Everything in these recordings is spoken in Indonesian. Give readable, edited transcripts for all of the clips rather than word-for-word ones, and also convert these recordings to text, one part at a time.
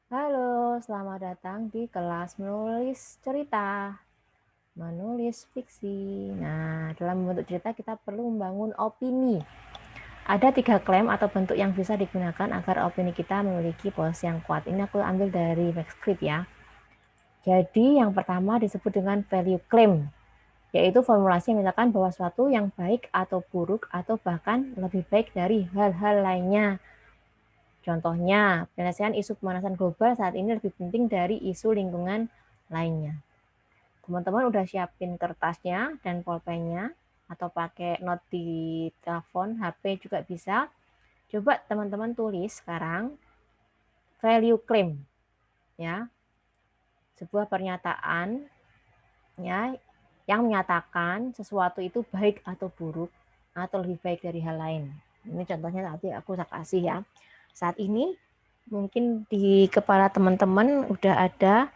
Halo, selamat datang di kelas menulis cerita, menulis fiksi. Nah, dalam membentuk cerita kita perlu membangun opini. Ada 3 klaim atau bentuk yang bisa digunakan agar opini kita memiliki posisi yang kuat. Ini aku ambil dari Maxscript ya. Jadi yang pertama disebut dengan value claim, yaitu formulasi yang menyatakan bahwa suatu yang baik atau buruk atau bahkan lebih baik dari hal-hal lainnya. Contohnya, penyelesaian isu pemanasan global saat ini lebih penting dari isu lingkungan lainnya. Teman-teman udah siapin kertasnya dan pulpennya atau pakai note di telepon, HP juga bisa. Coba teman-teman tulis sekarang value claim ya. Sebuah pernyataan ya yang menyatakan sesuatu itu baik atau buruk atau lebih baik dari hal lain. Ini contohnya nanti aku kasih ya. Saat ini mungkin di kepala teman-teman udah ada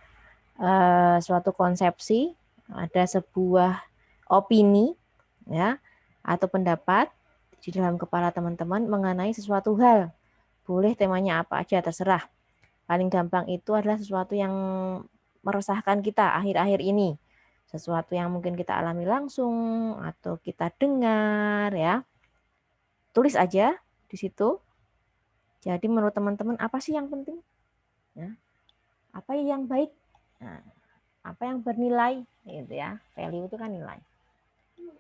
suatu konsepsi, ada sebuah opini ya atau pendapat di dalam kepala teman-teman mengenai sesuatu hal. Boleh temanya apa aja terserah. Paling gampang itu adalah sesuatu yang meresahkan kita akhir-akhir ini. Sesuatu yang mungkin kita alami langsung atau kita dengar ya. Tulis aja di situ. Jadi menurut teman-teman apa sih yang penting? Ya. Apa yang baik? Nah, apa yang bernilai gitu ya. Value itu kan nilai.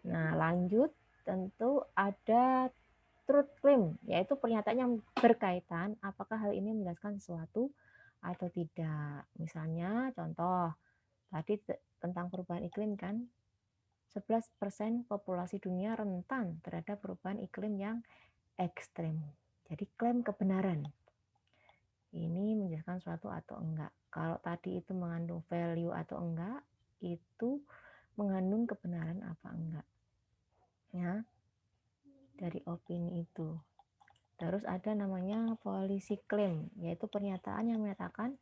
Nah, lanjut tentu ada truth claim, yaitu pernyataan yang berkaitan apakah hal ini menjelaskan sesuatu atau tidak. Misalnya contoh tadi tentang perubahan iklim kan 11% populasi dunia rentan terhadap perubahan iklim yang ekstrim. Jadi klaim kebenaran. Ini menjelaskan sesuatu atau enggak. Kalau tadi itu mengandung value atau enggak, itu mengandung kebenaran apa enggak. Ya, dari opini itu. Terus ada namanya policy claim, yaitu pernyataan yang menyatakan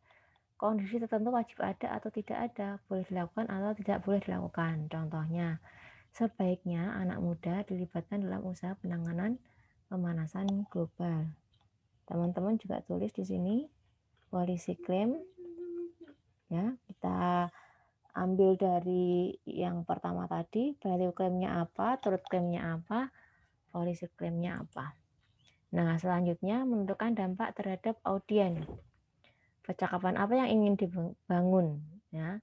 kondisi tertentu wajib ada atau tidak ada, boleh dilakukan atau tidak boleh dilakukan. Contohnya, sebaiknya anak muda dilibatkan dalam usaha penanganan pemanasan global. Teman-teman juga tulis di sini policy claim ya. Kita ambil dari yang pertama tadi, value claim-nya apa, truth claim-nya apa, policy claim-nya apa. Nah, selanjutnya menentukan dampak terhadap audiens. Percakapan apa yang ingin dibangun ya.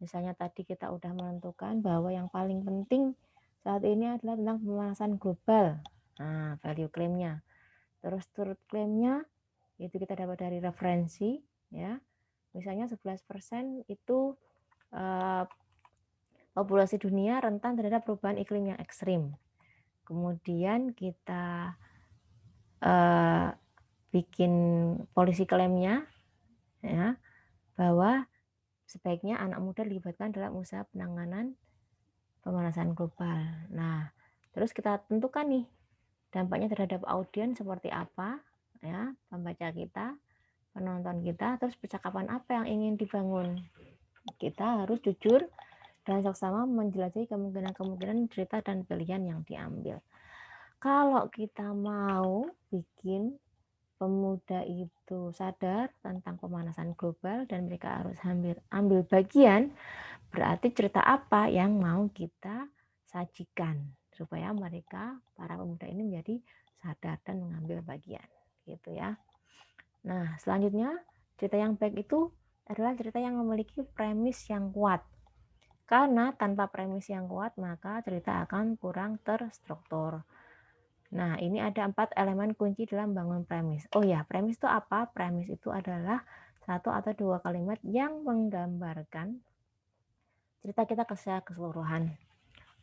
Misalnya tadi kita udah menentukan bahwa yang paling penting saat ini adalah tentang pemanasan global. Nah, value claim-nya. Terus truth claim-nya itu kita dapat dari referensi ya. Misalnya 11% itu populasi dunia rentan terhadap perubahan iklim yang ekstrim. Kemudian kita bikin policy claim-nya ya, bahwa sebaiknya anak muda dilibatkan dalam usaha penanganan pemanasan global. Nah, terus kita tentukan nih dampaknya terhadap audiens seperti apa ya, pembaca kita, penonton kita, terus percakapan apa yang ingin dibangun. Kita harus jujur dan seksama menjelajahi kemungkinan-kemungkinan cerita dan pilihan yang diambil. Kalau kita mau bikin pemuda itu sadar tentang pemanasan global dan mereka harus ambil bagian, berarti cerita apa yang mau kita sajikan supaya mereka, para pemuda ini menjadi sadar dan mengambil bagian gitu ya. Nah, selanjutnya cerita yang baik itu adalah cerita yang memiliki premis yang kuat. Karena tanpa premis yang kuat maka cerita akan kurang terstruktur. Nah, ini ada 4 elemen kunci dalam bangun premis. Oh ya, premis itu apa? Premis itu adalah 1 atau 2 kalimat yang menggambarkan cerita kita secara keseluruhan.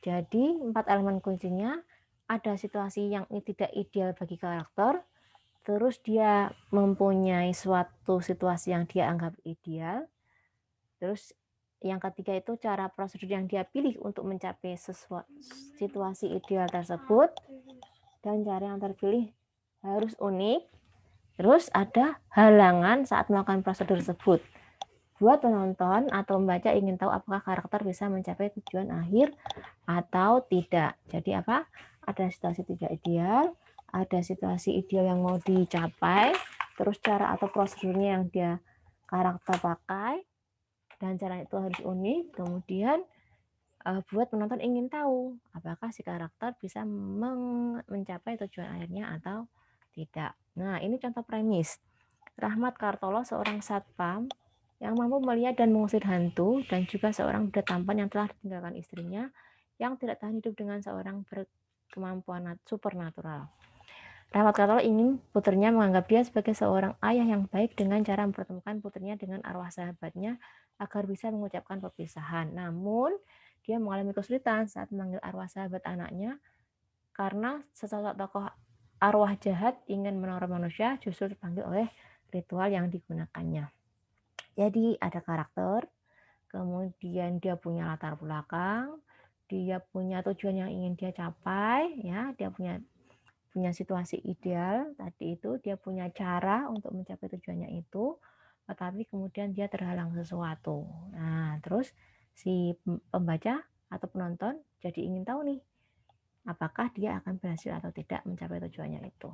Jadi, 4 elemen kuncinya ada situasi yang tidak ideal bagi karakter, terus dia mempunyai suatu situasi yang dia anggap ideal, terus yang ketiga itu cara prosedur yang dia pilih untuk mencapai situasi ideal tersebut, dan cara yang terpilih harus unik. Terus ada halangan saat melakukan prosedur tersebut. Buat penonton atau membaca ingin tahu apakah karakter bisa mencapai tujuan akhir atau tidak. Jadi apa? Ada situasi tidak ideal, ada situasi ideal yang mau dicapai, terus cara atau prosedurnya yang dia karakter pakai, dan cara itu harus unik. Kemudian buat penonton ingin tahu apakah si karakter bisa mencapai tujuan akhirnya atau tidak. Nah, ini contoh premis. Rahmat Kartolo, seorang satpam yang mampu melihat dan mengusir hantu, dan juga seorang budak tampan yang telah ditinggalkan istrinya yang tidak tahan hidup dengan seorang berkemampuan supernatural. Rahmat Kartolo ingin putrinya menganggap dia sebagai seorang ayah yang baik dengan cara mempertemukan putrinya dengan arwah sahabatnya agar bisa mengucapkan perpisahan. Namun, dia mengalami kesulitan saat memanggil arwah sahabat anaknya karena sesosok tokoh arwah jahat ingin meneror manusia justru dipanggil oleh ritual yang digunakannya. Jadi ada karakter, kemudian dia punya latar belakang, dia punya tujuan yang ingin dia capai, ya, dia punya situasi ideal tadi itu, dia punya cara untuk mencapai tujuannya itu, tetapi kemudian dia terhalang sesuatu. Nah, terus si pembaca atau penonton jadi ingin tahu nih, apakah dia akan berhasil atau tidak mencapai tujuannya itu.